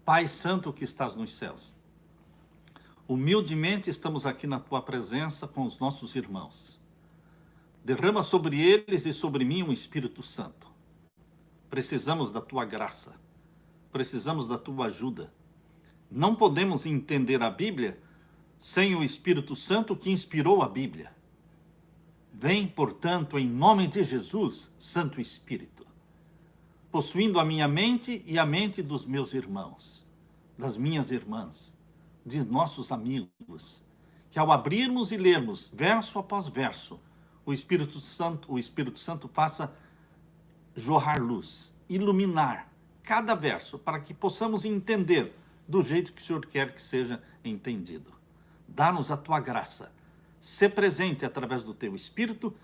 Pai Santo que estás nos céus, humildemente estamos aqui na Tua presença com os nossos irmãos. Derrama sobre eles e sobre mim um Espírito Santo. Precisamos da Tua graça, precisamos da Tua ajuda. Não podemos entender a Bíblia sem o Espírito Santo que inspirou a Bíblia. Vem, portanto, em nome de Jesus, Santo Espírito, possuindo a minha mente e a mente dos meus irmãos, das minhas irmãs, de nossos amigos, que ao abrirmos e lermos verso após verso, o Espírito Santo faça jorrar luz, iluminar cada verso, para que possamos entender do jeito que o Senhor quer que seja entendido. Dá-nos a Tua graça, ser presente através do Teu Espírito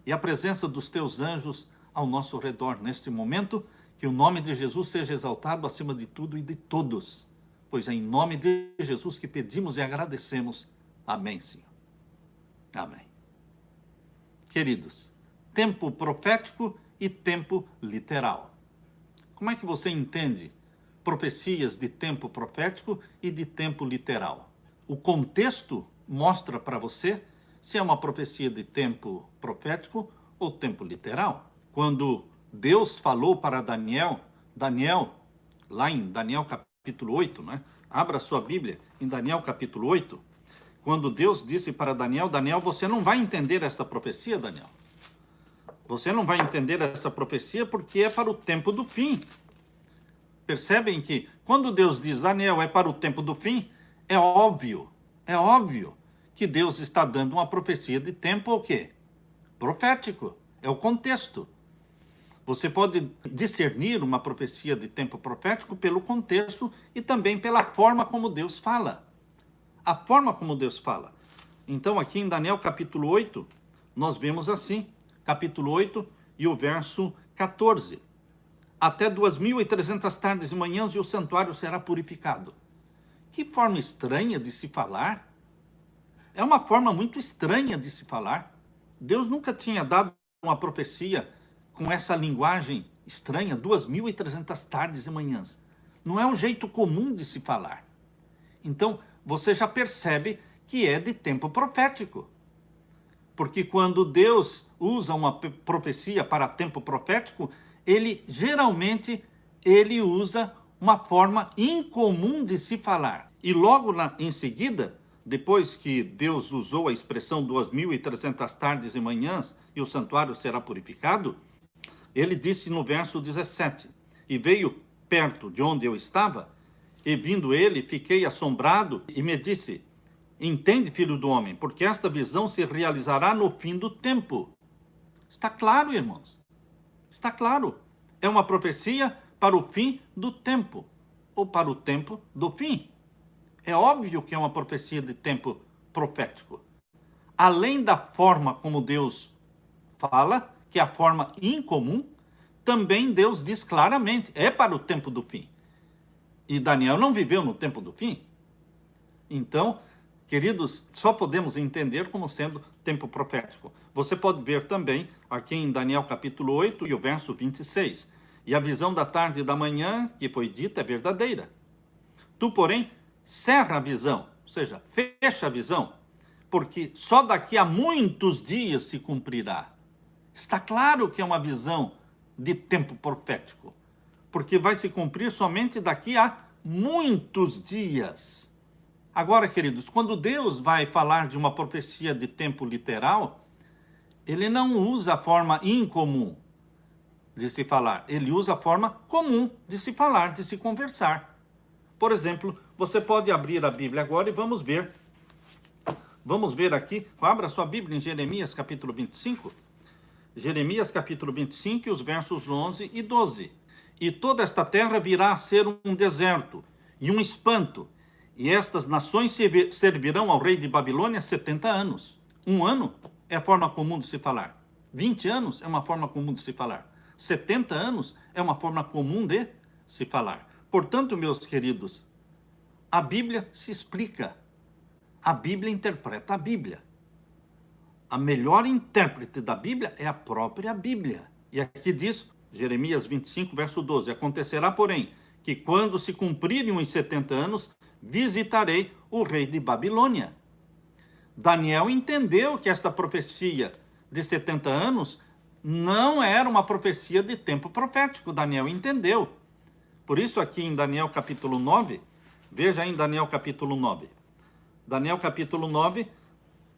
e a presença dos Teus anjos ao nosso redor neste momento, que o nome de Jesus seja exaltado acima de tudo e de todos, pois é em nome de Jesus que pedimos e agradecemos. Amém, Senhor. Amém. Queridos, tempo profético e tempo literal. Como é que você entende profecias de tempo profético e de tempo literal? O contexto mostra para você se é uma profecia de tempo profético ou tempo literal. Quando Deus falou para Daniel, lá em Daniel capítulo 8, né? Abra sua Bíblia em Daniel capítulo 8. Quando Deus disse para Daniel, você não vai entender essa profecia, Daniel. Você não vai entender essa profecia porque é para o tempo do fim. Percebem que quando Deus diz, Daniel, é para o tempo do fim, é óbvio que Deus está dando uma profecia de tempo o quê? Profético. É o contexto. Você pode discernir uma profecia de tempo profético pelo contexto e também pela forma como Deus fala. A forma como Deus fala. Então, aqui em Daniel capítulo 8, nós vemos assim, capítulo 8 e o verso 14. Até 2.300 tardes e manhãs e o santuário será purificado. Que forma estranha de se falar. É uma forma muito estranha de se falar. Deus nunca tinha dado uma profecia com essa linguagem estranha, 2.300 tardes e manhãs. Não é um jeito comum de se falar. Então, você já percebe que é de tempo profético. Porque quando Deus usa uma profecia para tempo profético, geralmente usa uma forma incomum de se falar. E logo em seguida, depois que Deus usou a expressão 2.300 tardes e manhãs e o santuário será purificado, ele disse no verso 17, e veio perto de onde eu estava, e vindo ele, fiquei assombrado, e me disse, entende, filho do homem, porque esta visão se realizará no fim do tempo. Está claro, irmãos? Está claro. É uma profecia para o fim do tempo, ou para o tempo do fim. É óbvio que é uma profecia de tempo profético. Além da forma como Deus fala, que é a forma incomum, também Deus diz claramente, é para o tempo do fim. E Daniel não viveu no tempo do fim. Então, queridos, só podemos entender como sendo tempo profético. Você pode ver também aqui em Daniel capítulo 8 e o verso 26. E a visão da tarde e da manhã que foi dita é verdadeira. Tu, porém, cerra a visão, ou seja, fecha a visão, porque só daqui a muitos dias se cumprirá. Está claro que é uma visão de tempo profético, porque vai se cumprir somente daqui a muitos dias. Agora, queridos, quando Deus vai falar de uma profecia de tempo literal, ele não usa a forma incomum de se falar, ele usa a forma comum de se falar, de se conversar. Por exemplo, você pode abrir a Bíblia agora e vamos ver. Vamos ver aqui, abra sua Bíblia em Jeremias capítulo 25. Jeremias capítulo 25, os versos 11 e 12. E toda esta terra virá a ser um deserto e um espanto, e estas nações servirão ao rei de Babilônia 70 anos. Um ano é a forma comum de se falar. 20 anos é uma forma comum de se falar. 70 anos é uma forma comum de se falar. Portanto, meus queridos, a Bíblia se explica. A Bíblia interpreta a Bíblia. A melhor intérprete da Bíblia é a própria Bíblia. E aqui diz, Jeremias 25, verso 12, acontecerá, porém, que quando se cumprirem os 70 anos, visitarei o rei de Babilônia. Daniel entendeu que esta profecia de 70 anos não era uma profecia de tempo profético. Daniel entendeu. Por isso aqui em Daniel capítulo 9, veja em Daniel capítulo 9. Daniel capítulo 9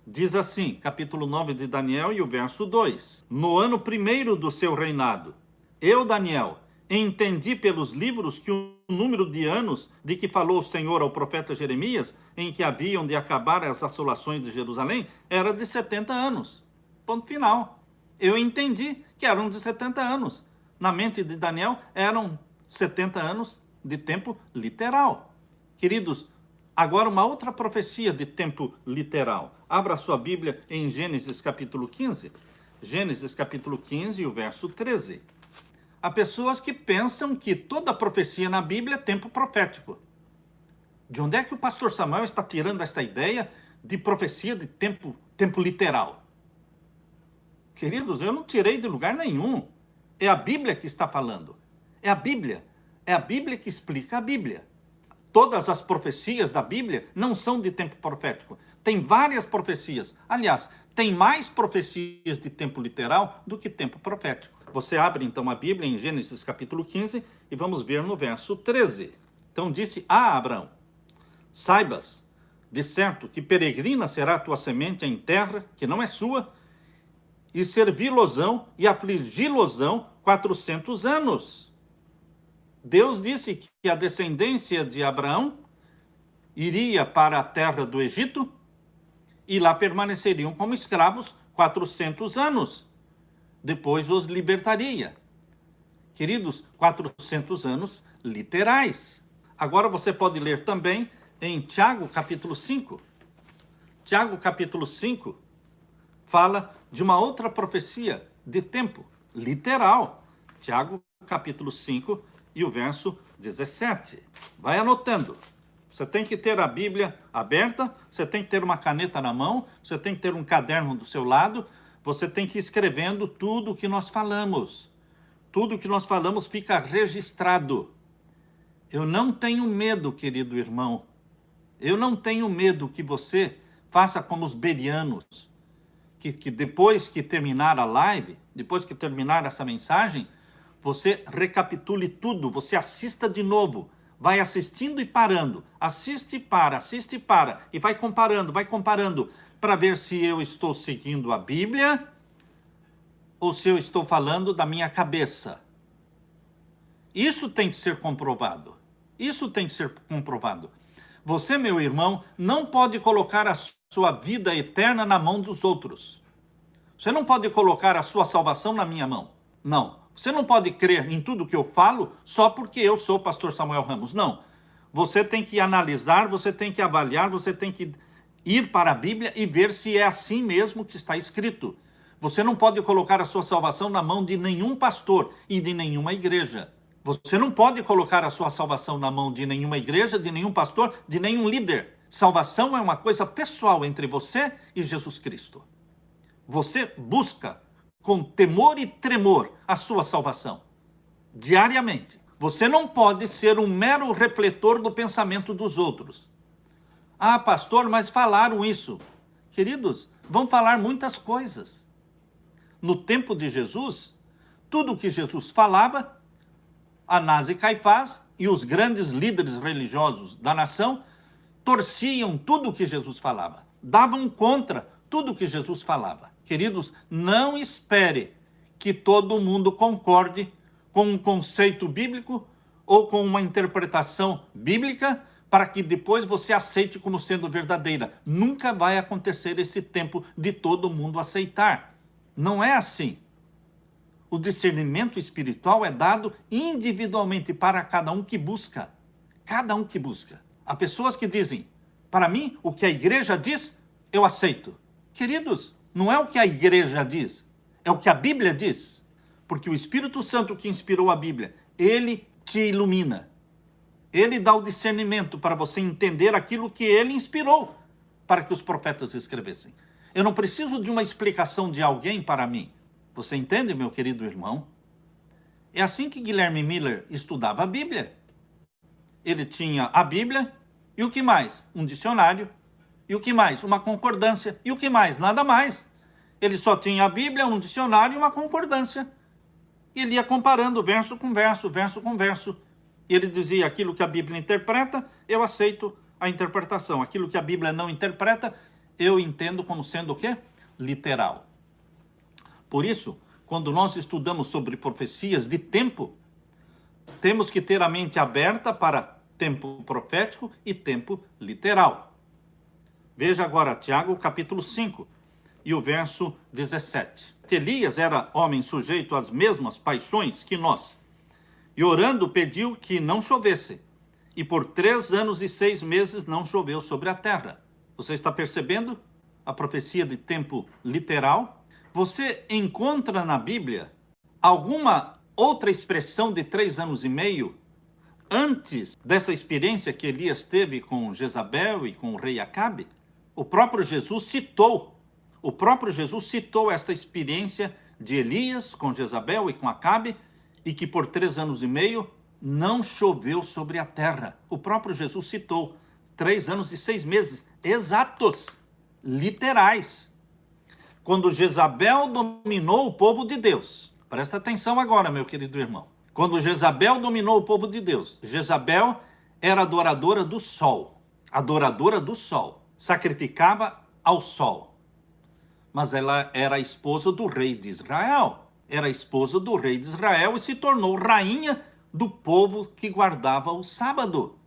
diz assim, capítulo 9 de Daniel e o verso 2. No ano primeiro do seu reinado, eu, Daniel, entendi pelos livros que o número de anos de que falou o Senhor ao profeta Jeremias, em que haviam de acabar as assolações de Jerusalém, era de 70 anos. Ponto final. Eu entendi que eram de 70 anos. Na mente de Daniel, eram 70 anos de tempo literal. Queridos, agora uma outra profecia de tempo literal. Abra sua Bíblia em Gênesis capítulo 15. Gênesis capítulo 15 e o verso 13. Há pessoas que pensam que toda profecia na Bíblia é tempo profético. De onde é que o pastor Samuel está tirando essa ideia de profecia de tempo literal? Queridos, eu não tirei de lugar nenhum. É a Bíblia que está falando. É a Bíblia. É a Bíblia que explica a Bíblia. Todas as profecias da Bíblia não são de tempo profético. Tem várias profecias. Aliás, tem mais profecias de tempo literal do que tempo profético. Você abre então a Bíblia em Gênesis capítulo 15 e vamos ver no verso 13. Então disse a Abraão: saibas, de certo, que peregrina será a tua semente em terra que não é sua, e servi-losão e afligi-losão 400 anos. Deus disse que a descendência de Abraão iria para a terra do Egito e lá permaneceriam como escravos 400 anos. Depois os libertaria. Queridos, 400 anos literais. Agora você pode ler também em Tiago capítulo 5. Tiago capítulo 5 fala de uma outra profecia de tempo literal. Tiago capítulo 5 e o verso 17. Vai anotando. Você tem que ter a Bíblia aberta, você tem que ter uma caneta na mão, você tem que ter um caderno do seu lado, você tem que ir escrevendo tudo o que nós falamos. Tudo o que nós falamos fica registrado. Eu não tenho medo, querido irmão. Eu não tenho medo que você faça como os bereanos, que depois que terminar a live, depois que terminar essa mensagem, você recapitule tudo, você assista de novo, vai assistindo e parando, assiste e para, e vai comparando, para ver se eu estou seguindo a Bíblia ou se eu estou falando da minha cabeça. Isso tem que ser comprovado. Isso tem que ser comprovado. Você, meu irmão, não pode colocar a sua vida eterna na mão dos outros. Você não pode colocar a sua salvação na minha mão. Não. Você não pode crer em tudo que eu falo só porque eu sou o pastor Samuel Ramos. Não. Você tem que analisar, você tem que avaliar, você tem que ir para a Bíblia e ver se é assim mesmo que está escrito. Você não pode colocar a sua salvação na mão de nenhum pastor e de nenhuma igreja. Você não pode colocar a sua salvação na mão de nenhuma igreja, de nenhum pastor, de nenhum líder. Salvação é uma coisa pessoal entre você e Jesus Cristo. Você busca com temor e tremor a sua salvação, diariamente. Você não pode ser um mero refletor do pensamento dos outros. Ah, pastor, mas falaram isso. Queridos, vão falar muitas coisas. No tempo de Jesus, tudo o que Jesus falava, Anás e Caifás e os grandes líderes religiosos da nação torciam tudo o que Jesus falava, davam contra tudo o que Jesus falava. Queridos, não espere que todo mundo concorde com um conceito bíblico ou com uma interpretação bíblica para que depois você aceite como sendo verdadeira. Nunca vai acontecer esse tempo de todo mundo aceitar. Não é assim. O discernimento espiritual é dado individualmente para cada um que busca. Cada um que busca. Há pessoas que dizem, para mim, o que a igreja diz, eu aceito. Queridos, não é o que a igreja diz, é o que a Bíblia diz. Porque o Espírito Santo que inspirou a Bíblia, ele te ilumina. Ele dá o discernimento para você entender aquilo que ele inspirou para que os profetas escrevessem. Eu não preciso de uma explicação de alguém para mim. Você entende, meu querido irmão? É assim que Guilherme Miller estudava a Bíblia. Ele tinha a Bíblia, e o que mais? Um dicionário, e o que mais? Uma concordância, e o que mais? Nada mais. Ele só tinha a Bíblia, um dicionário e uma concordância. E ele ia comparando verso com verso, verso com verso. E ele dizia, aquilo que a Bíblia interpreta, eu aceito a interpretação. Aquilo que a Bíblia não interpreta, eu entendo como sendo o quê? Literal. Por isso, quando nós estudamos sobre profecias de tempo, temos que ter a mente aberta para tempo profético e tempo literal. Veja agora Tiago capítulo 5 e o verso 17. Elias era homem sujeito às mesmas paixões que nós, e orando pediu que não chovesse, e por 3 anos e 6 meses não choveu sobre a terra. Você está percebendo a profecia de tempo literal? Você encontra na Bíblia alguma outra expressão de 3 anos e meio antes dessa experiência que Elias teve com Jezabel e com o rei Acabe? O próprio Jesus citou esta experiência de Elias com Jezabel e com Acabe, e que por 3 anos e meio não choveu sobre a terra. O próprio Jesus citou 3 anos e 6 meses exatos, literais. Quando Jezabel dominou o povo de Deus, presta atenção agora, meu querido irmão. Quando Jezabel dominou o povo de Deus, Jezabel era adoradora do sol, sacrificava ao sol. Mas ela era a esposa do rei de Israel, e se tornou rainha do povo que guardava o sábado.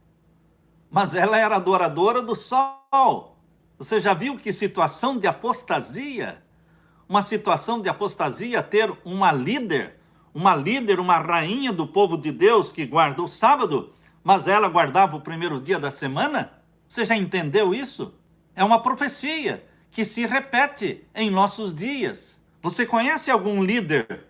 Mas ela era adoradora do sol. Você já viu que situação de apostasia? Uma situação de apostasia ter uma líder, uma rainha do povo de Deus que guarda o sábado, mas ela guardava o primeiro dia da semana? Você já entendeu isso? É uma profecia que se repete em nossos dias. Você conhece algum líder,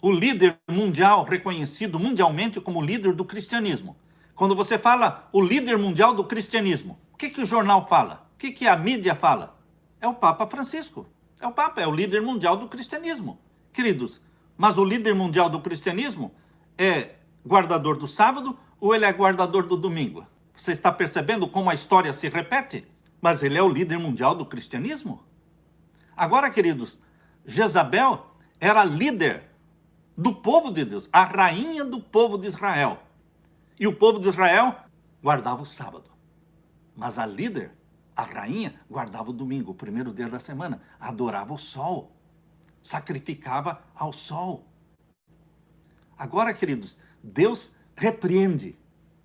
o líder mundial, reconhecido mundialmente como líder do cristianismo? Quando você fala o líder mundial do cristianismo, o que o jornal fala? O que a mídia fala? É o Papa Francisco. É o Papa, é o líder mundial do cristianismo. Queridos, mas o líder mundial do cristianismo é guardador do sábado ou ele é guardador do domingo? Você está percebendo como a história se repete? Mas ele é o líder mundial do cristianismo. Agora, queridos, Jezabel era líder do povo de Deus, a rainha do povo de Israel. E o povo de Israel guardava o sábado. Mas a líder, a rainha, guardava o domingo, o primeiro dia da semana, adorava o sol, sacrificava ao sol. Agora, queridos, Deus repreende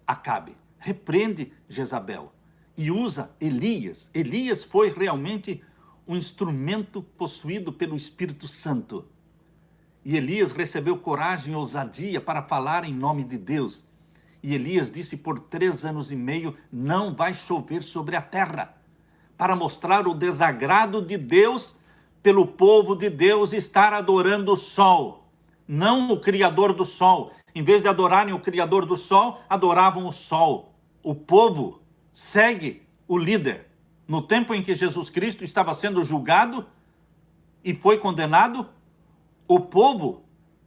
Acabe, repreende Jezabel e usa Elias. Elias foi realmente um instrumento possuído pelo Espírito Santo. E Elias recebeu coragem e ousadia para falar em nome de Deus. E Elias disse, por 3 anos e meio não vai chover sobre a terra, para mostrar o desagrado de Deus pelo povo de Deus estar adorando o sol, não o Criador do sol. Em vez de adorarem o Criador do sol, adoravam o sol. O povo segue o líder. No tempo em que Jesus Cristo estava sendo julgado e foi condenado, o povo,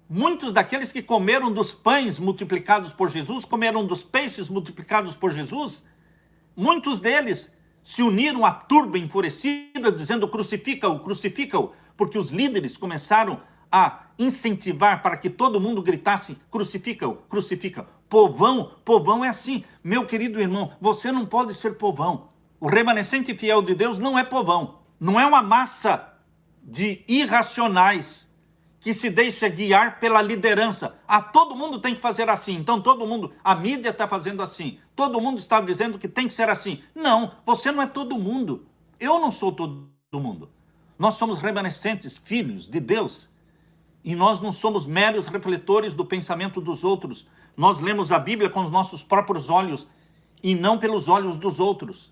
muitos daqueles que comeram dos pães multiplicados por Jesus, comeram dos peixes multiplicados por Jesus, muitos deles se uniram à turba enfurecida, dizendo crucifica-o, crucifica-o, porque os líderes começaram a incentivar para que todo mundo gritasse crucifica-o, crucifica-o. Povão é assim. Meu querido irmão, você não pode ser povão. O remanescente fiel de Deus não é povão. Não é uma massa de irracionais que se deixa guiar pela liderança. Todo mundo tem que fazer assim, então todo mundo, a mídia está fazendo assim, todo mundo está dizendo que tem que ser assim. Não, você não é todo mundo. Eu não sou todo mundo. Nós somos remanescentes, filhos de Deus. E nós não somos meros refletores do pensamento dos outros. Nós lemos a Bíblia com os nossos próprios olhos e não pelos olhos dos outros.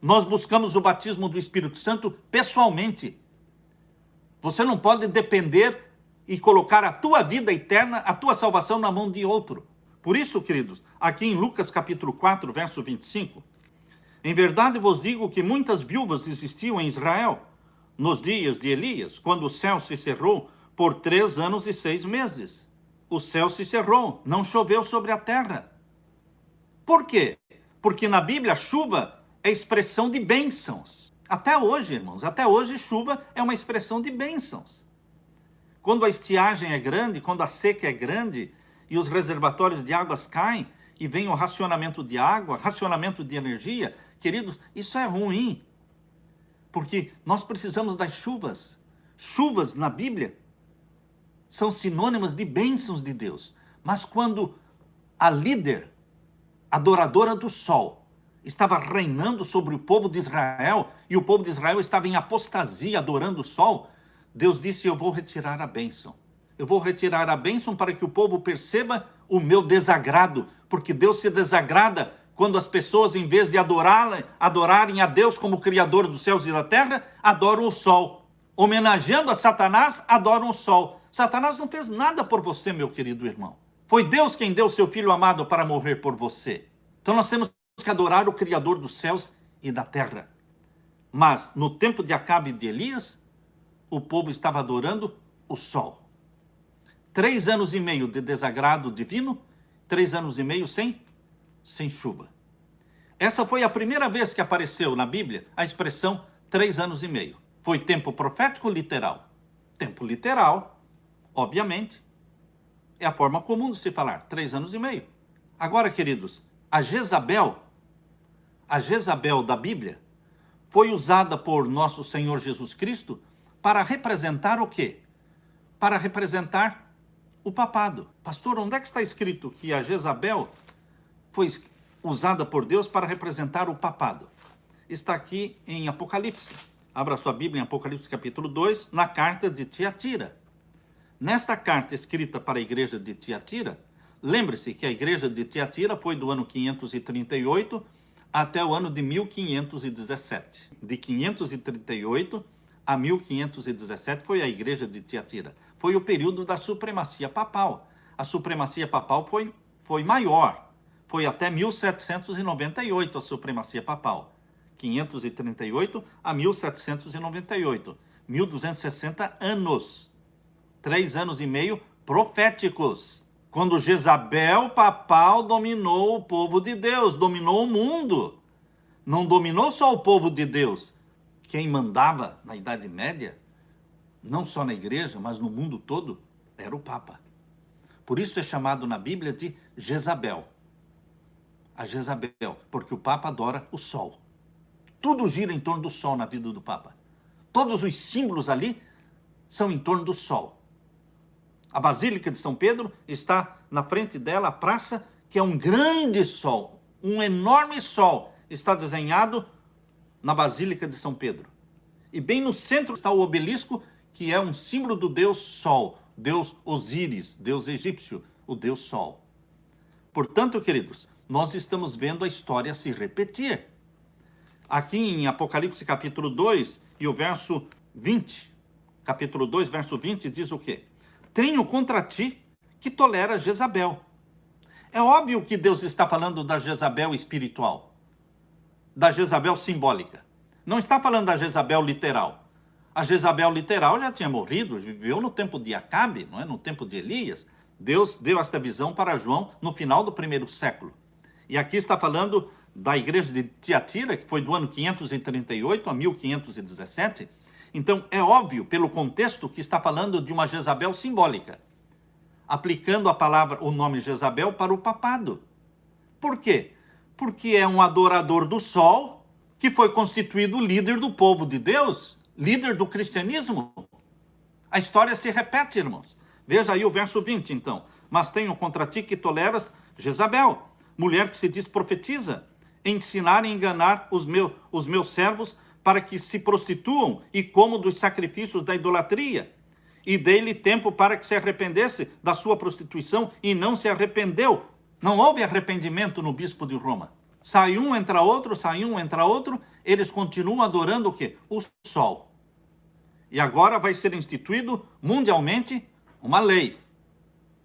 Nós buscamos o batismo do Espírito Santo pessoalmente. Você não pode depender e colocar a tua vida eterna, a tua salvação na mão de outro. Por isso, queridos, aqui em Lucas capítulo 4, verso 25, em verdade vos digo que muitas viúvas existiam em Israel nos dias de Elias, quando o céu se cerrou por 3 anos e 6 meses. O céu se cerrou, não choveu sobre a terra. Por quê? Porque na Bíblia a chuva é expressão de bênçãos. Até hoje, irmãos, até hoje chuva é uma expressão de bênçãos. Quando a estiagem é grande, quando a seca é grande e os reservatórios de águas caem e vem o racionamento de água, racionamento de energia, queridos, isso é ruim. Porque nós precisamos das chuvas. Chuvas na Bíblia são sinônimos de bênçãos de Deus. Mas quando a líder, adoradora do sol, estava reinando sobre o povo de Israel, e o povo de Israel estava em apostasia, adorando o sol, Deus disse, eu vou retirar a bênção. Eu vou retirar a bênção para que o povo perceba o meu desagrado, porque Deus se desagrada quando as pessoas, em vez de adorarem a Deus como Criador dos céus e da terra, adoram o sol. Homenageando a Satanás, adoram o sol. Satanás não fez nada por você, meu querido irmão. Foi Deus quem deu seu Filho amado para morrer por você. Então nós temos que adorar o Criador dos céus e da terra. Mas no tempo de Acabe e de Elias, o povo estava adorando o sol. 3 anos e meio de desagrado divino, 3 anos e meio sem chuva. Essa foi a primeira vez que apareceu na Bíblia a expressão 3 anos e meio. Foi tempo profético literal? Tempo literal, obviamente, é a forma comum de se falar, 3 anos e meio. Agora, queridos, a Jezabel da Bíblia foi usada por nosso Senhor Jesus Cristo para representar o quê? Para representar o papado. Pastor, onde é que está escrito que a Jezabel foi usada por Deus para representar o papado? Está aqui em Apocalipse. Abra sua Bíblia em Apocalipse capítulo 2, na carta de Tiatira. Nesta carta escrita para a igreja de Tiatira, lembre-se que a igreja de Tiatira foi do ano 538 até o ano de 1517. De 538 a 1517 foi a igreja de Tiatira. Foi o período da supremacia papal. A supremacia papal foi maior. Foi até 1798 a supremacia papal. 538 a 1798. 1260 anos. 3 anos e meio proféticos. Quando Jezabel papal dominou o povo de Deus, dominou o mundo. Não dominou só o povo de Deus. Quem mandava na Idade Média, não só na igreja, mas no mundo todo, era o Papa. Por isso é chamado na Bíblia de Jezabel. A Jezabel, porque o Papa adora o sol. Tudo gira em torno do sol na vida do Papa. Todos os símbolos ali são em torno do sol. A Basílica de São Pedro está na frente dela, a praça, que é um grande sol, um enorme sol, está desenhado na Basílica de São Pedro. E bem no centro está o obelisco, que é um símbolo do Deus Sol, Deus Osíris, Deus egípcio, o Deus Sol. Portanto, queridos, nós estamos vendo a história se repetir. Aqui em Apocalipse capítulo 2 e o verso 20, capítulo 2, verso 20, diz o quê? Tenho contra ti que tolera Jezabel. É óbvio que Deus está falando da Jezabel espiritual, da Jezabel simbólica. Não está falando da Jezabel literal. A Jezabel literal já tinha morrido, viveu no tempo de Acabe, não é? No tempo de Elias. Deus deu esta visão para João no final do 1º século. E aqui está falando da igreja de Tiatira, que foi do ano 538 a 1517. Então, é óbvio, pelo contexto, que está falando de uma Jezabel simbólica, aplicando a palavra, o nome Jezabel para o papado. Por quê? Porque é um adorador do sol que foi constituído líder do povo de Deus, líder do cristianismo. A história se repete, irmãos. Veja aí o verso 20, então. Mas tenho contra ti que toleras Jezabel, mulher que se diz profetiza, ensinar e enganar os meus servos para que se prostituam e comam dos sacrifícios da idolatria. E dei-lhe tempo para que se arrependesse da sua prostituição e não se arrependeu. Não houve arrependimento no bispo de Roma. Sai um, entra outro, sai um, entra outro, eles continuam adorando o quê? O sol. E agora vai ser instituído mundialmente uma lei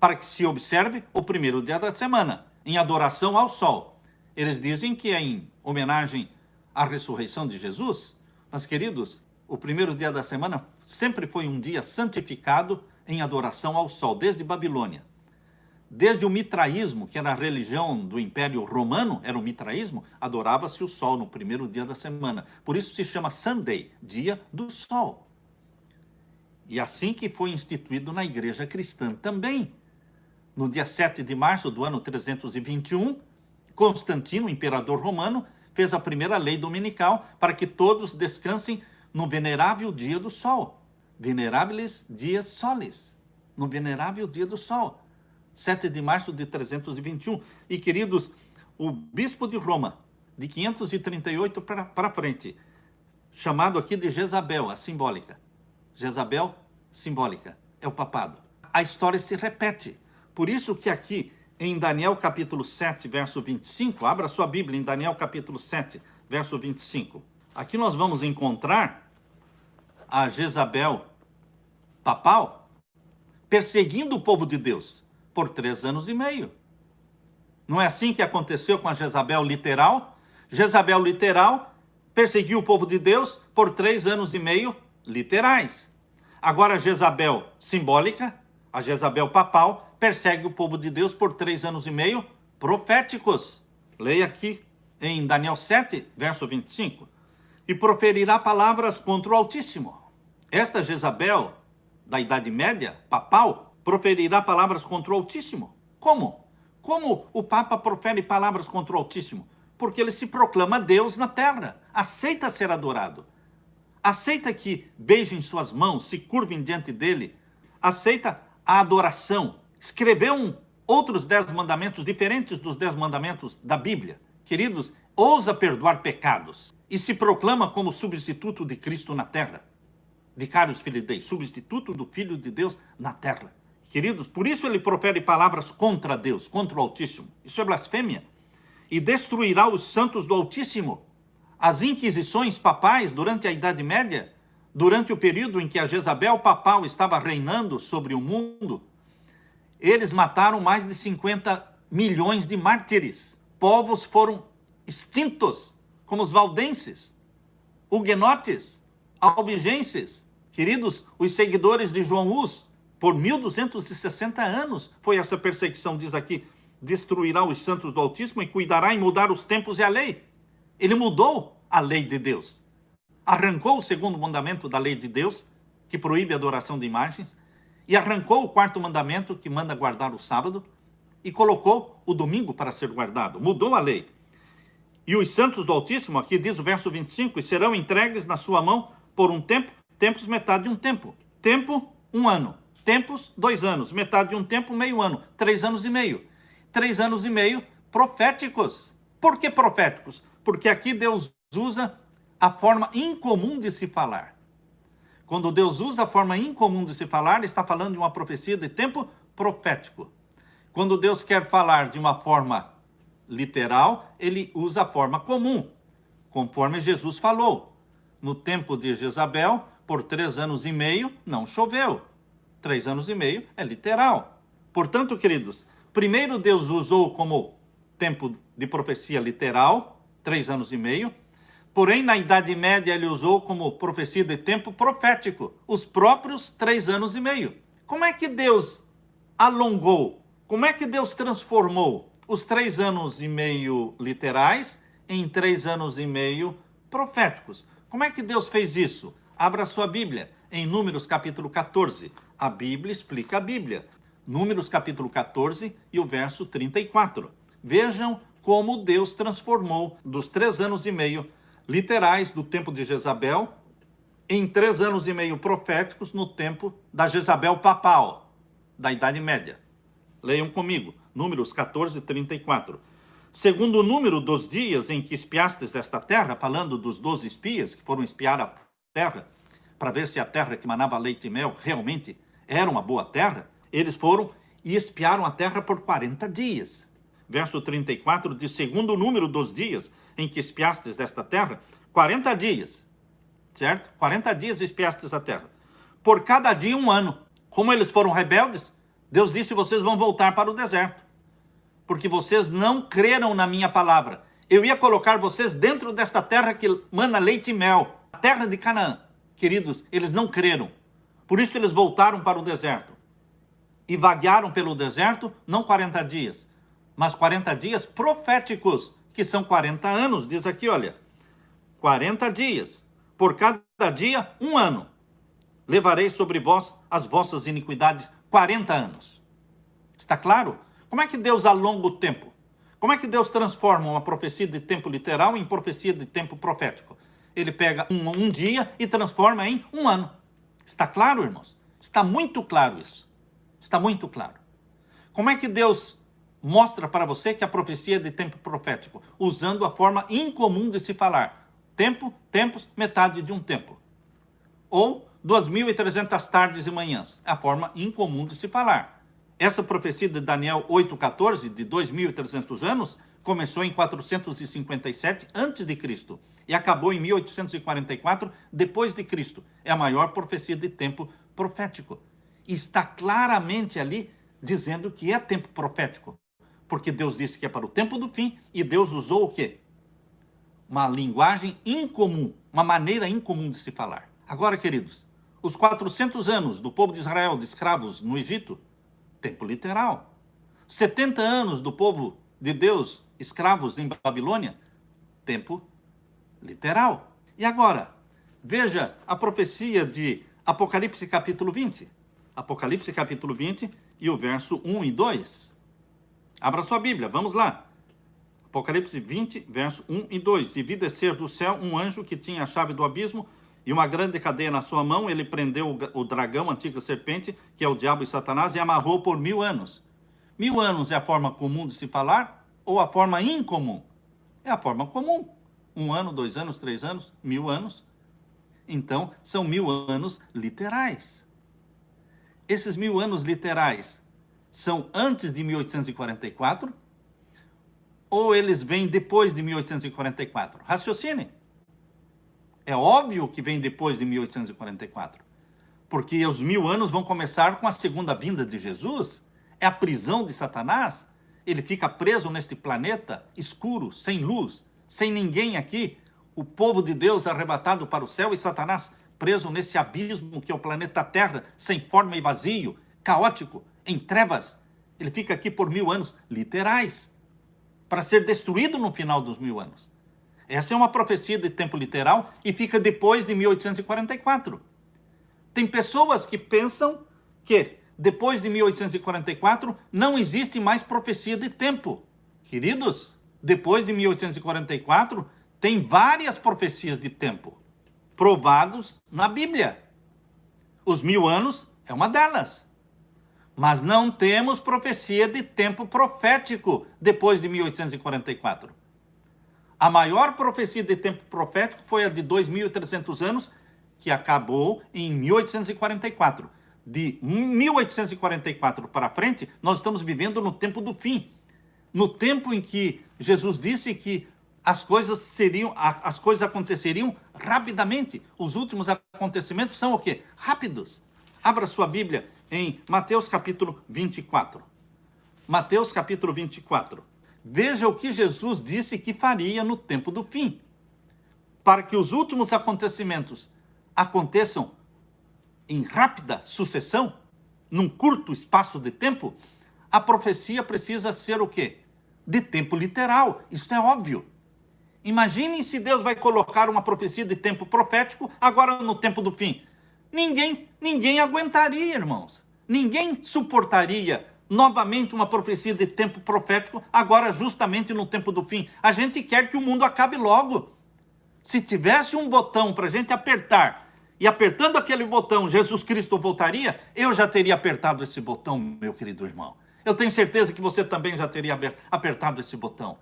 para que se observe o 1º dia da semana, em adoração ao sol. Eles dizem que é em homenagem à ressurreição de Jesus, mas, queridos, o 1º dia da semana sempre foi um dia santificado em adoração ao sol, desde Babilônia. Desde o mitraísmo, que era a religião do Império Romano, era o mitraísmo, adorava-se o sol no primeiro dia da semana. Por isso se chama Sunday, dia do sol. E assim que foi instituído na igreja cristã também. No dia 7 de março do ano 321, Constantino, imperador romano, fez a primeira lei dominical para que todos descansem no venerável dia do sol. Venerabilis dies solis. No venerável dia do sol. 7 de março de 321. E, queridos, o bispo de Roma, de 538 para frente, chamado aqui de Jezabel, a simbólica. Jezabel, simbólica, é o papado. A história se repete. Por isso que aqui, em Daniel capítulo 7, verso 25, abra sua Bíblia em Daniel capítulo 7, verso 25. Aqui nós vamos encontrar a Jezabel papal perseguindo o povo de Deus por 3 anos e meio. Não é assim que aconteceu com a Jezabel literal? Jezabel literal perseguiu o povo de Deus por 3 anos e meio literais. Agora a Jezabel simbólica, a Jezabel papal, persegue o povo de Deus por 3 anos e meio proféticos. Leia aqui em Daniel 7, verso 25. E proferirá palavras contra o Altíssimo. Esta Jezabel, da Idade Média, papal, proferirá palavras contra o Altíssimo. Como? Como o Papa profere palavras contra o Altíssimo? Porque ele se proclama Deus na terra, aceita ser adorado, aceita que beijem suas mãos, se curvem diante dele, aceita a adoração. Escreveu outros 10 mandamentos diferentes dos 10 mandamentos da Bíblia. Queridos, ousa perdoar pecados e se proclama como substituto de Cristo na terra. Vicarius Filii Dei, substituto do Filho de Deus na terra. Queridos, por isso ele profere palavras contra Deus, contra o Altíssimo. Isso é blasfêmia. E destruirá os santos do Altíssimo. As inquisições papais durante a Idade Média, durante o período em que a Jezabel papal estava reinando sobre o mundo, eles mataram mais de 50 milhões de mártires. Povos foram extintos, como os valdenses, huguenotes, albigenses. Queridos, os seguidores de João Hus, por 1260 anos foi essa perseguição, diz aqui, destruirá os santos do Altíssimo e cuidará em mudar os tempos e a lei. Ele mudou a lei de Deus. Arrancou o 2º mandamento da lei de Deus, que proíbe a adoração de imagens, e arrancou o 4º mandamento, que manda guardar o sábado, e colocou o domingo para ser guardado. Mudou a lei. E os santos do Altíssimo, aqui diz o verso 25, e serão entregues na sua mão por um tempo, tempos metade de um tempo. Tempo, 1 ano. Tempos, 2 anos. Metade de um tempo, meio ano. 3 anos e meio. 3 anos e meio proféticos. Por que proféticos? Porque aqui Deus usa a forma incomum de se falar. Quando Deus usa a forma incomum de se falar, ele está falando de uma profecia de tempo profético. Quando Deus quer falar de uma forma literal, ele usa a forma comum, conforme Jesus falou. No tempo de Jezabel, por 3 anos e meio, não choveu. 3 anos e meio é literal. Portanto, queridos, primeiro Deus usou como tempo de profecia literal, 3 anos e meio. Porém, na Idade Média, ele usou como profecia de tempo profético, os próprios 3 anos e meio. Como é que Deus alongou? Como é que Deus transformou os 3 anos e meio literais em 3 anos e meio proféticos? Como é que Deus fez isso? Abra sua Bíblia em Números capítulo 14. A Bíblia explica a Bíblia. Números capítulo 14 e o verso 34. Vejam como Deus transformou dos 3 anos e meio literais do tempo de Jezabel em 3 anos e meio proféticos no tempo da Jezabel papal, da Idade Média. Leiam comigo, Números 14, 34. Segundo o número dos dias em que espiastes esta terra, falando dos 12 espias que foram espiar a terra, para ver se a terra que manava leite e mel realmente era uma boa terra, eles foram e espiaram a terra por 40 dias. Verso 34 diz, segundo o número dos dias em que espiastes esta terra, 40 dias, certo? 40 dias espiastes a terra. Por cada dia 1 ano. Como eles foram rebeldes, Deus disse, vocês vão voltar para o deserto. Porque vocês não creram na minha palavra. Eu ia colocar vocês dentro desta terra que mana leite e mel, a terra de Canaã. Queridos, eles não creram. Por isso eles voltaram para o deserto. e vaguearam pelo deserto, não 40 dias, mas 40 dias proféticos, que são 40 anos. Diz aqui, olha, 40 dias, por cada dia 1 ano. Levarei sobre vós as vossas iniquidades 40 anos. Está claro? Como é que Deus alonga o tempo? Como é que Deus transforma uma profecia de tempo literal em profecia de tempo profético? Ele pega um dia e transforma em 1 ano. Está claro, irmãos? Está muito claro isso. Está muito claro. Como é que Deus mostra para você que a profecia é de tempo profético? Usando a forma incomum de se falar. Tempo, tempos, metade de um tempo. Ou 2.300 tardes e manhãs. É a forma incomum de se falar. Essa profecia de Daniel 8,14, de 2.300 anos, começou em 457 a.C. e acabou em 1844 depois de Cristo. É a maior profecia de tempo profético. E está claramente ali dizendo que é tempo profético. Porque Deus disse que é para o tempo do fim e Deus usou o quê? Uma linguagem incomum, uma maneira incomum de se falar. Agora, queridos, os 400 anos do povo de Israel de escravos no Egito, tempo literal. 70 anos do povo de Deus escravos em Babilônia, tempo literal. E agora, veja a profecia de Apocalipse capítulo 20. Apocalipse capítulo 20 e o verso 1 e 2. Abra sua Bíblia, vamos lá. Apocalipse 20, verso 1 e 2. E vi descer do céu um anjo que tinha a chave do abismo e uma grande cadeia na sua mão. Ele prendeu o dragão, a antiga serpente, que é o diabo e Satanás, e amarrou por 1000 anos. 1000 anos é a forma comum de se falar ou a forma incomum? É a forma comum. 1 ano, 2 anos, 3 anos, 1000 anos. Então, são 1000 anos literais. Esses 1000 anos literais são antes de 1844 ou eles vêm depois de 1844? Raciocine. É óbvio que vem depois de 1844, porque os 1000 anos vão começar com a segunda vinda de Jesus. É a prisão de Satanás. Ele fica preso neste planeta escuro, sem luz, sem ninguém aqui. O povo de Deus arrebatado para o céu e Satanás preso nesse abismo que é o planeta Terra, sem forma e vazio, caótico, em trevas. Ele fica aqui por 1000 anos literais, para ser destruído no final dos 1000 anos. Essa é uma profecia de tempo literal e fica depois de 1844. Tem pessoas que pensam que depois de 1844 não existe mais profecia de tempo. Queridos, depois de 1844 tem várias profecias de tempo provados na Bíblia. Os 1000 anos é uma delas. Mas não temos profecia de tempo profético depois de 1844. A maior profecia de tempo profético foi a de 2.300 anos, que acabou em 1844. De 1844 para frente, nós estamos vivendo no tempo do fim. No tempo em que Jesus disse que as coisas aconteceriam rapidamente. Os últimos acontecimentos são o quê? Rápidos. Abra sua Bíblia em Mateus capítulo 24. Mateus capítulo 24. Veja o que Jesus disse que faria no tempo do fim. Para que os últimos acontecimentos aconteçam em rápida sucessão, num curto espaço de tempo, a profecia precisa ser o quê? De tempo literal. Isso é óbvio. Imaginem se Deus vai colocar uma profecia de tempo profético agora no tempo do fim. Ninguém aguentaria, irmãos. Ninguém suportaria novamente uma profecia de tempo profético agora justamente no tempo do fim. A gente quer que o mundo acabe logo. Se tivesse um botão para a gente apertar, e apertando aquele botão Jesus Cristo voltaria, eu já teria apertado esse botão, meu querido irmão. Eu tenho certeza que você também já teria apertado esse botão.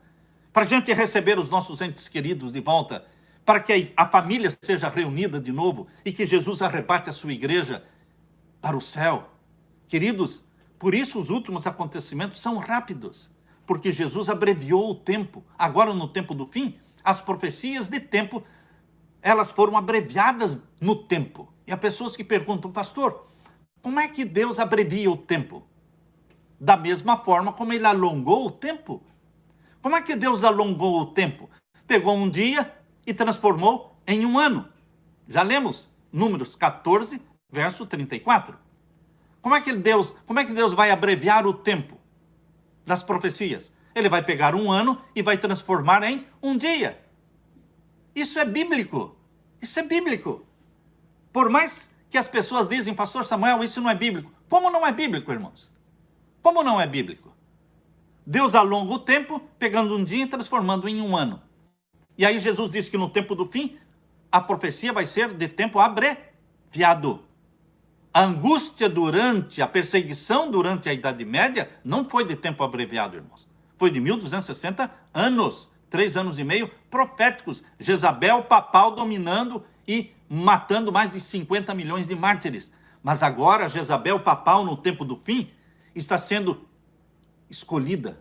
Para a gente receber os nossos entes queridos de volta, para que a família seja reunida de novo e que Jesus arrebate a sua igreja para o céu. Queridos, por isso os últimos acontecimentos são rápidos, porque Jesus abreviou o tempo. Agora, no tempo do fim, as profecias de tempo, elas foram abreviadas no tempo. E há pessoas que perguntam, pastor, como é que Deus abrevia o tempo? Da mesma forma como ele alongou o tempo. Como é que Deus alongou o tempo? Pegou um dia e transformou em 1 ano. Já lemos Números 14, verso 34. Como é que Deus vai abreviar o tempo das profecias? Ele vai pegar um ano e vai transformar em um dia. Isso é bíblico. Isso é bíblico. Por mais que as pessoas dizem, pastor Samuel, isso não é bíblico. Como não é bíblico, irmãos? Como não é bíblico? Deus alonga o tempo, pegando um dia e transformando em um ano. E aí Jesus disse que no tempo do fim, a profecia vai ser de tempo abreviado. A angústia durante, a perseguição durante a Idade Média não foi de tempo abreviado, irmãos. Foi de 1260 anos, 3 anos e meio proféticos. Jezabel papal dominando e matando mais de 50 milhões de mártires. Mas agora Jezabel papal no tempo do fim está sendo escolhida.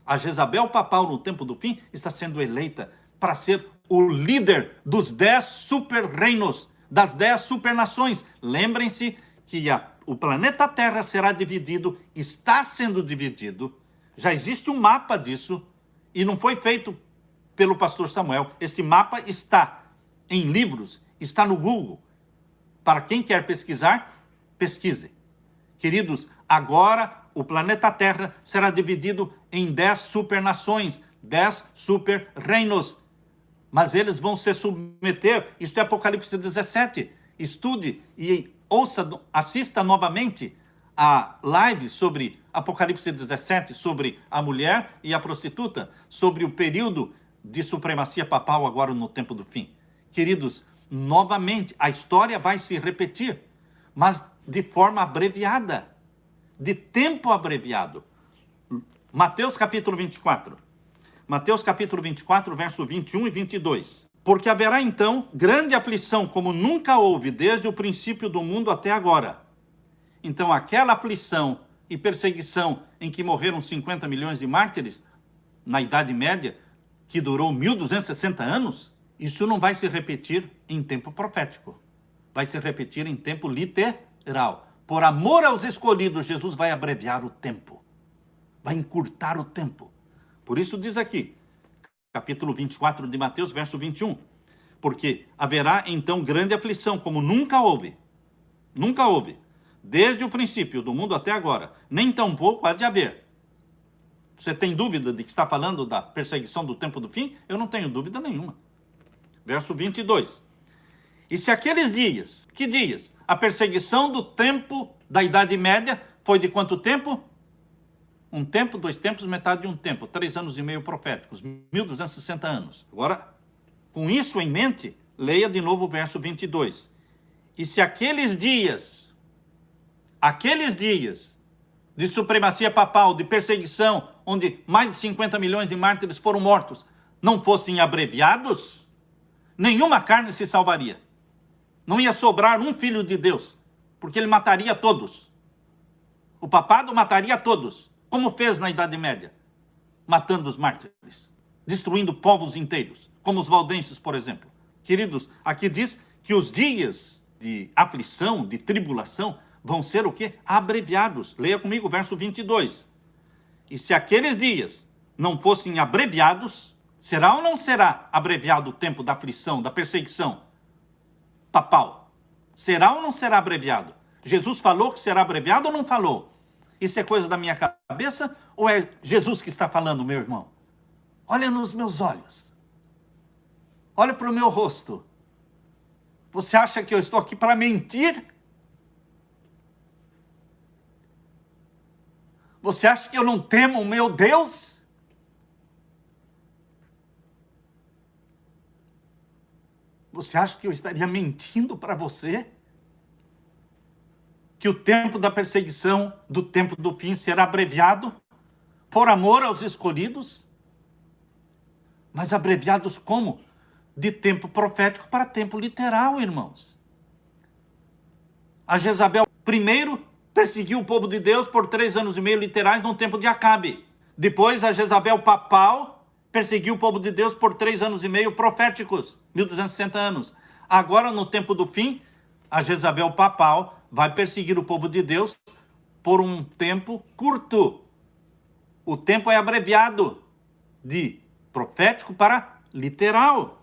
A Jezabel papal no tempo do fim está sendo eleita para ser o líder dos 10 super-reinos, das 10 super-nações. Lembrem-se que o planeta Terra será dividido, está sendo dividido, já existe um mapa disso, e não foi feito pelo pastor Samuel. Esse mapa está em livros, está no Google. Para quem quer pesquisar, pesquise. Queridos, agora o planeta Terra será dividido em 10 super-nações, 10 super-reinos. Mas eles vão se submeter, isto é Apocalipse 17. Estude e assista novamente a live sobre Apocalipse 17, sobre a mulher e a prostituta, sobre o período de supremacia papal agora no tempo do fim. Queridos, novamente, a história vai se repetir, mas de forma abreviada, de tempo abreviado. Mateus capítulo 24. Mateus capítulo 24, verso 21 e 22. Porque haverá então grande aflição, como nunca houve desde o princípio do mundo até agora. Então aquela aflição e perseguição em que morreram 50 milhões de mártires, na Idade Média, que durou 1260 anos, isso não vai se repetir em tempo profético. Vai se repetir em tempo literal. Por amor aos escolhidos, Jesus vai abreviar o tempo. Vai encurtar o tempo. Por isso diz aqui, capítulo 24 de Mateus, verso 21. Porque haverá então grande aflição, como nunca houve. Nunca houve. Desde o princípio do mundo até agora. Nem tampouco há de haver. Você tem dúvida de que está falando da perseguição do tempo do fim? Eu não tenho dúvida nenhuma. Verso 22. E se aqueles dias, que dias? A perseguição do tempo da Idade Média foi de quanto tempo? Um tempo, 2 tempos, metade de um tempo. 3 anos e meio proféticos. 1260 anos. Agora, com isso em mente, leia de novo o verso 22. E se aqueles dias de supremacia papal, de perseguição, onde mais de 50 milhões de mártires foram mortos, não fossem abreviados, nenhuma carne se salvaria. Não ia sobrar um filho de Deus, porque ele mataria todos. O papado mataria todos, como fez na Idade Média, matando os mártires, destruindo povos inteiros, como os valdenses, por exemplo. Queridos, aqui diz que os dias de aflição, de tribulação, vão ser o quê? Abreviados. Leia comigo o verso 22. E se aqueles dias não fossem abreviados, será ou não será abreviado o tempo da aflição, da perseguição papal? Será ou não será abreviado? Jesus falou que será abreviado ou não falou? Isso é coisa da minha cabeça ou é Jesus que está falando, meu irmão? Olha nos meus olhos. Olha para o meu rosto. Você acha que eu estou aqui para mentir? Você acha que eu não temo o meu Deus? Você acha que eu estaria mentindo para você? Que o tempo da perseguição, do tempo do fim, será abreviado por amor aos escolhidos? Mas abreviados como? De tempo profético para tempo literal, irmãos. A Jezabel primeiro perseguiu o povo de Deus por 3 anos e meio literais no tempo de Acabe. Depois a Jezabel papal perseguiu o povo de Deus por 3 anos e meio proféticos, 1260 anos. Agora, no tempo do fim, a Jezabel papal vai perseguir o povo de Deus por um tempo curto. O tempo é abreviado de profético para literal.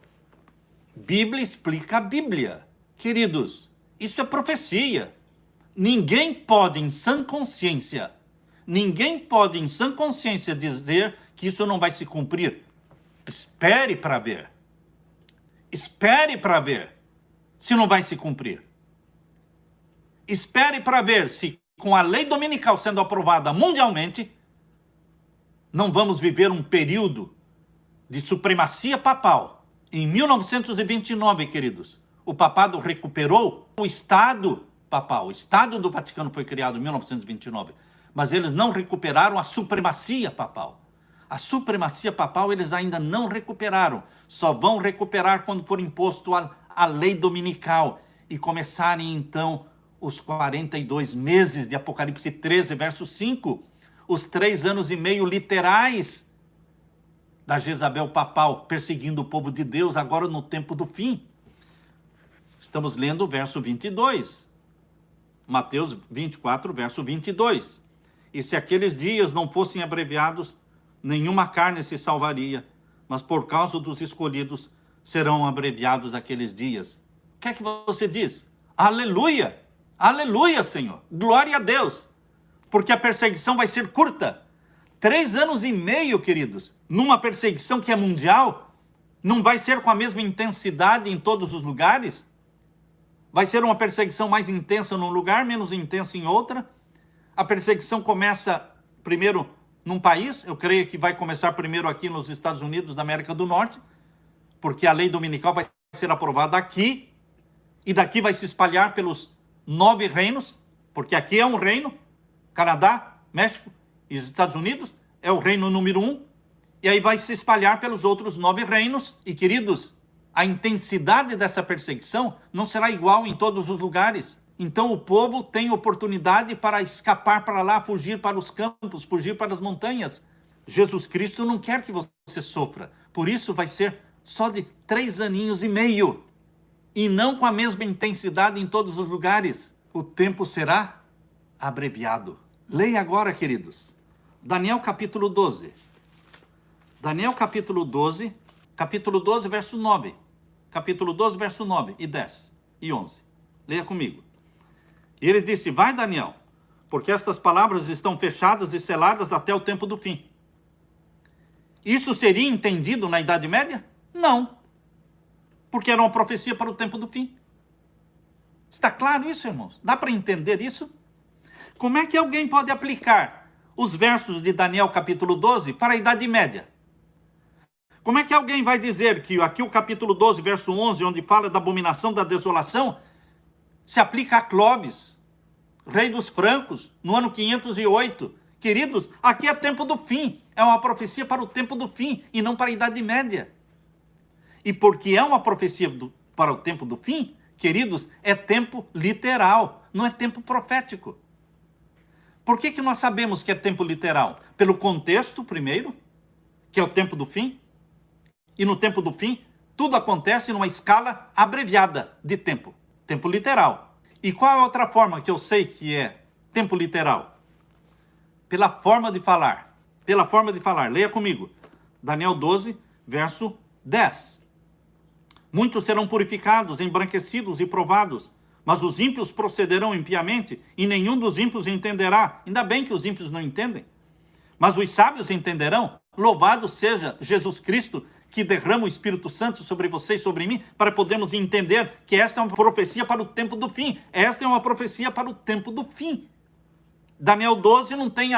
Bíblia explica a Bíblia. Queridos, isso é profecia. Ninguém pode em sã consciência dizer que isso não vai se cumprir. Espere para ver. Espere para ver se não vai se cumprir. Espere para ver se, com a lei dominical sendo aprovada mundialmente, não vamos viver um período de supremacia papal. Em 1929, queridos, o papado recuperou o Estado papal. O Estado do Vaticano foi criado em 1929, mas eles não recuperaram a supremacia papal. A supremacia papal eles ainda não recuperaram. Só vão recuperar quando for imposto a lei dominical e começarem então os 42 meses de Apocalipse 13, verso 5, os 3 anos e meio literais da Jezabel papal perseguindo o povo de Deus agora no tempo do fim. Estamos lendo o verso 22. Mateus 24, verso 22. E se aqueles dias não fossem abreviados, nenhuma carne se salvaria, mas por causa dos escolhidos serão abreviados aqueles dias. O que é que você diz? Aleluia! Aleluia, Senhor! Glória a Deus! Porque a perseguição vai ser curta. 3 anos e meio, queridos, numa perseguição que é mundial, não vai ser com a mesma intensidade em todos os lugares. Vai ser uma perseguição mais intensa num lugar, menos intensa em outra. A perseguição começa primeiro num país, eu creio que vai começar primeiro aqui nos Estados Unidos da América do Norte, porque a lei dominical vai ser aprovada aqui, e daqui vai se espalhar pelos 9 reinos, porque aqui é um reino, Canadá, México e os Estados Unidos, é o reino número 1, e aí vai se espalhar pelos outros 9 reinos, e queridos, a intensidade dessa perseguição não será igual em todos os lugares. Então o povo tem oportunidade para escapar para lá, fugir para os campos, fugir para as montanhas. Jesus Cristo não quer que você sofra. Por isso vai ser só de 3 aninhos e meio. E não com a mesma intensidade em todos os lugares. O tempo será abreviado. Leia agora, queridos. Daniel capítulo 12. Daniel capítulo 12, verso 9. Capítulo 12, verso 9 e 10 e 11. Leia comigo. E ele disse, vai, Daniel, porque estas palavras estão fechadas e seladas até o tempo do fim. Isso seria entendido na Idade Média? Não. Porque era uma profecia para o tempo do fim. Está claro isso, irmãos? Dá para entender isso? Como é que alguém pode aplicar os versos de Daniel capítulo 12 para a Idade Média? Como é que alguém vai dizer que aqui o capítulo 12, verso 11, onde fala da abominação da desolação, se aplica a Clovis, rei dos francos, no ano 508? Queridos, aqui é tempo do fim. É uma profecia para o tempo do fim e não para a Idade Média. E porque é uma profecia para o tempo do fim, queridos, é tempo literal, não é tempo profético. Por que nós sabemos que é tempo literal? Pelo contexto, primeiro, que é o tempo do fim. E no tempo do fim, tudo acontece numa escala abreviada de tempo. Tempo literal. E qual é a outra forma que eu sei que é tempo literal? Pela forma de falar. Pela forma de falar. Leia comigo. Daniel 12, verso 10. Muitos serão purificados, embranquecidos e provados, mas os ímpios procederão impiamente, e nenhum dos ímpios entenderá. Ainda bem que os ímpios não entendem. Mas os sábios entenderão. Louvado seja Jesus Cristo, que derrama o Espírito Santo sobre você e sobre mim, para podermos entender que esta é uma profecia para o tempo do fim. Esta é uma profecia para o tempo do fim. Daniel 12 não tem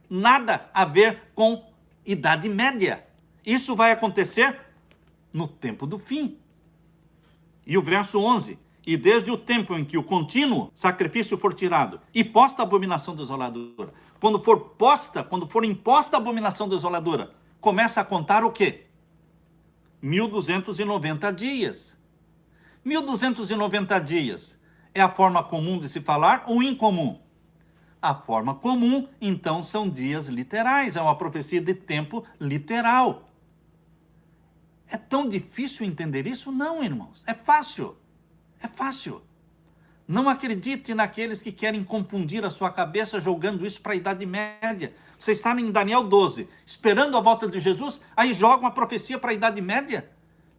nada a ver com Idade Média. Isso vai acontecer no tempo do fim. E o verso 11, e desde o tempo em que o contínuo sacrifício for tirado, e posta a abominação desoladora. Quando for imposta a abominação desoladora, começa a contar o quê? 1290 dias. 1290 dias é a forma comum de se falar ou incomum? A forma comum, então, são dias literais, é uma profecia de tempo literal. É tão difícil entender isso? Não, irmãos, é fácil. É fácil. Não acredite naqueles que querem confundir a sua cabeça jogando isso para a Idade Média. Você está em Daniel 12, esperando a volta de Jesus, aí joga uma profecia para a Idade Média,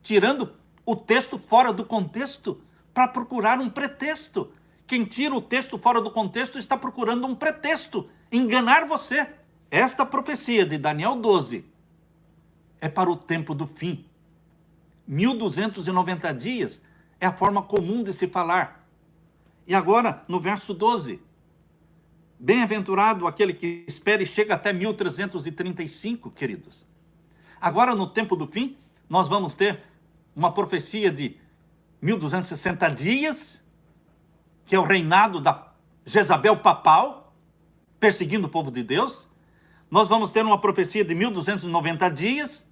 tirando o texto fora do contexto para procurar um pretexto. Quem tira o texto fora do contexto está procurando um pretexto, enganar você. Esta profecia de Daniel 12 é para o tempo do fim. 1290 dias é a forma comum de se falar. E agora, no verso 12, bem-aventurado aquele que espera e chega até 1335, queridos. Agora, no tempo do fim, nós vamos ter uma profecia de 1260 dias, que é o reinado da Jezabel papal, perseguindo o povo de Deus. Nós vamos ter uma profecia de 1290 dias.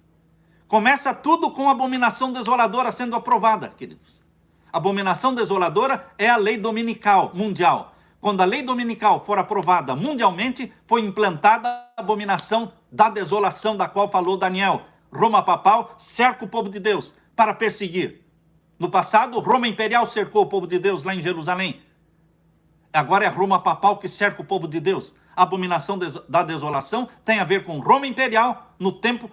Começa tudo com a abominação desoladora sendo aprovada, queridos. Abominação desoladora é a lei dominical mundial. Quando a lei dominical for aprovada mundialmente, foi implantada a abominação da desolação da qual falou Daniel. Roma papal cerca o povo de Deus para perseguir. No passado, Roma imperial cercou o povo de Deus lá em Jerusalém. Agora é Roma papal que cerca o povo de Deus. A abominação da desolação tem a ver com Roma imperial no tempo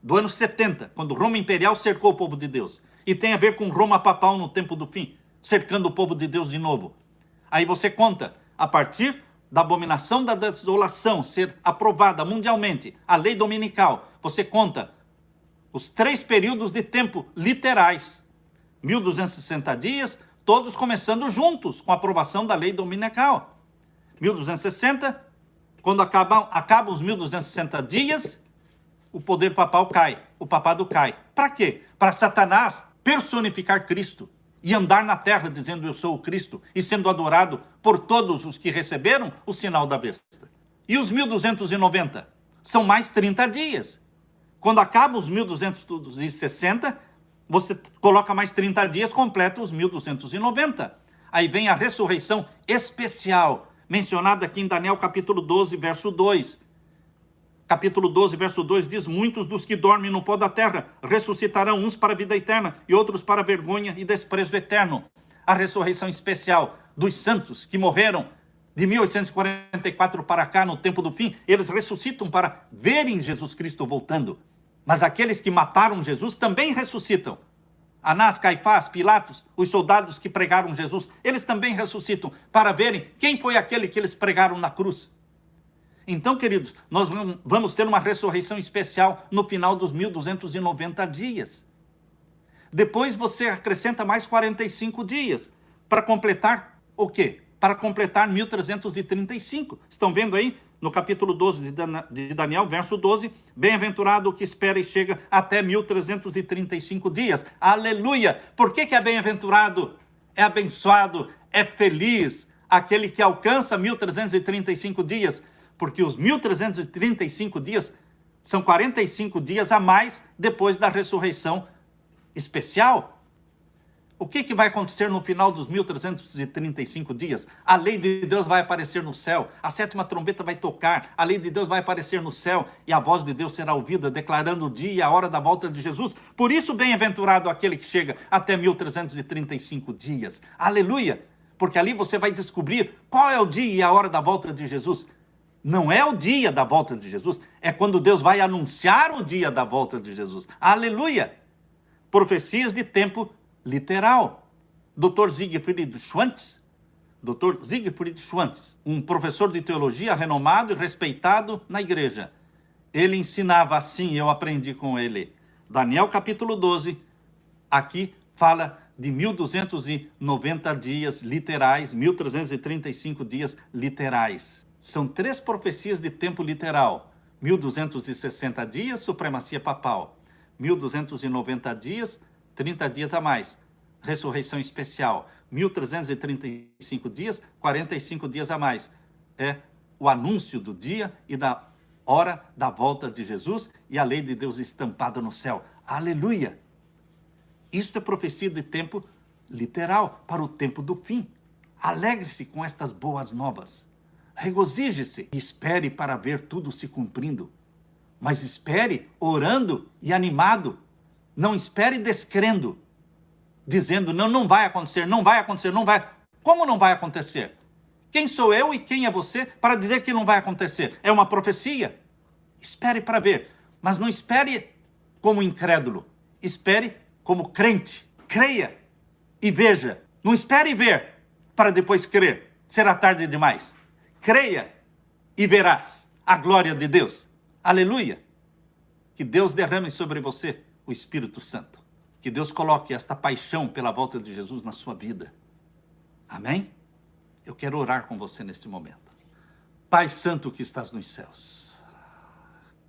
do ano 70, quando Roma imperial cercou o povo de Deus. E tem a ver com Roma papal no tempo do fim, cercando o povo de Deus de novo. Aí você conta, a partir da abominação da desolação ser aprovada mundialmente, a lei dominical, você conta os 3 períodos de tempo literais. 1260 dias, todos começando juntos com a aprovação da lei dominical. 1260, quando acabam os 1260 dias, o poder papal cai, o papado cai. Para quê? Para Satanás personificar Cristo e andar na terra dizendo eu sou o Cristo e sendo adorado por todos os que receberam o sinal da besta. E os 1290? São mais 30 dias. Quando acaba os 1260, você coloca mais 30 dias, completa os 1290. Aí vem a ressurreição especial, mencionada aqui em Daniel capítulo 12, verso 2. Capítulo 12, verso 2 diz: muitos dos que dormem no pó da terra ressuscitarão, uns para a vida eterna e outros para a vergonha e desprezo eterno. A ressurreição especial dos santos que morreram de 1844 para cá, no tempo do fim, eles ressuscitam para verem Jesus Cristo voltando. Mas aqueles que mataram Jesus também ressuscitam. Anás, Caifás, Pilatos, os soldados que pregaram Jesus, eles também ressuscitam para verem quem foi aquele que eles pregaram na cruz. Então, queridos, nós vamos ter uma ressurreição especial no final dos 1290 dias. Depois você acrescenta mais 45 dias para completar o quê? Para completar 1335. Estão vendo aí? No capítulo 12 de Daniel, verso 12, bem-aventurado o que espera e chega até 1335 dias. Aleluia! Por que é bem-aventurado? É abençoado, é feliz aquele que alcança 1335 dias, porque os 1335 dias são 45 dias a mais depois da ressurreição especial. O que vai acontecer no final dos 1335 dias? A lei de Deus vai aparecer no céu, a 7ª trombeta vai tocar, a lei de Deus vai aparecer no céu e a voz de Deus será ouvida declarando o dia e a hora da volta de Jesus. Por isso, bem-aventurado aquele que chega até 1335 dias. Aleluia! Porque ali você vai descobrir qual é o dia e a hora da volta de Jesus. Não é o dia da volta de Jesus, é quando Deus vai anunciar o dia da volta de Jesus. Aleluia! Profecias de tempo literal. Dr. Siegfried Schwantz, um professor de teologia renomado e respeitado na igreja. Ele ensinava assim, eu aprendi com ele. Daniel capítulo 12, aqui fala de 1290 dias literais, 1335 dias literais. São 3 profecias de tempo literal. 1260 dias, supremacia papal. 1290 dias, 30 dias a mais. Ressurreição especial. 1335 dias, 45 dias a mais. É o anúncio do dia e da hora da volta de Jesus e a lei de Deus estampada no céu. Aleluia! Isto é profecia de tempo literal, para o tempo do fim. Alegre-se com estas boas novas. Regozije-se e espere para ver tudo se cumprindo. Mas espere orando e animado. Não espere descrendo, dizendo, não vai acontecer, não vai acontecer, não vai. Como não vai acontecer? Quem sou eu e quem é você para dizer que não vai acontecer? É uma profecia? Espere para ver, mas não espere como incrédulo. Espere como crente. Creia e veja. Não espere ver, para depois crer. Será tarde demais. Creia e verás a glória de Deus. Aleluia! Que Deus derrame sobre você o Espírito Santo. Que Deus coloque esta paixão pela volta de Jesus na sua vida. Amém? Eu quero orar com você neste momento. Pai Santo que estás nos céus,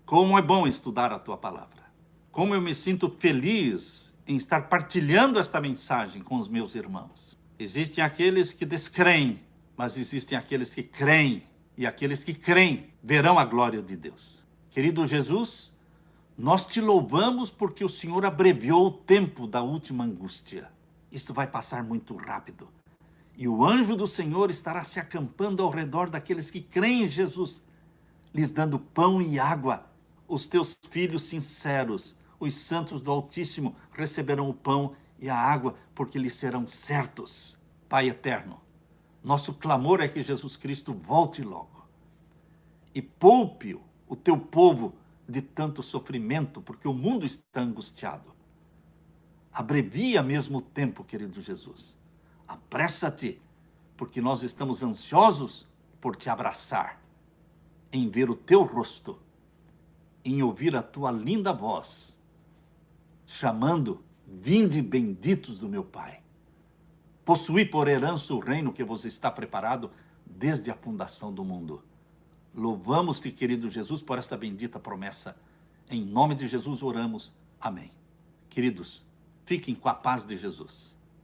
como é bom estudar a tua palavra. Como eu me sinto feliz em estar partilhando esta mensagem com os meus irmãos. Existem aqueles que descreem, mas existem aqueles que creem. E aqueles que creem verão a glória de Deus. Querido Jesus, nós te louvamos porque o Senhor abreviou o tempo da última angústia. Isto vai passar muito rápido. E o anjo do Senhor estará se acampando ao redor daqueles que creem em Jesus, lhes dando pão e água. Os teus filhos sinceros, os santos do Altíssimo, receberão o pão e a água, porque lhes serão certos. Pai eterno, nosso clamor é que Jesus Cristo volte logo e poupe o teu povo de tanto sofrimento, porque o mundo está angustiado. Abrevia mesmo o tempo, querido Jesus. Apressa-te, porque nós estamos ansiosos por te abraçar, em ver o teu rosto, em ouvir a tua linda voz, chamando: vinde benditos do meu Pai. Possuí por herança o reino que vos está preparado desde a fundação do mundo. Louvamos-te, querido Jesus, por esta bendita promessa. Em nome de Jesus oramos. Amém. Queridos, fiquem com a paz de Jesus.